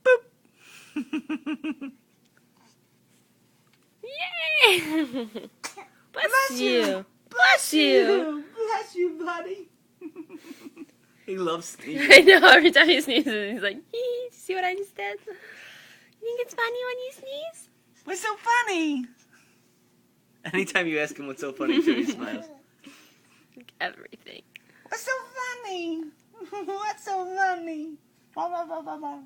Boop. Yay! Bless you. Bless you. Bless you, buddy. He loves sneezing. I know, every time he sneezes, he's like, "Hee, see what I just did? You think it's funny when you sneeze?" What's so funny? Anytime you ask him what's so funny, too, he smiles. Like everything. What's so funny? What's so funny? Blah, blah, blah, blah, blah.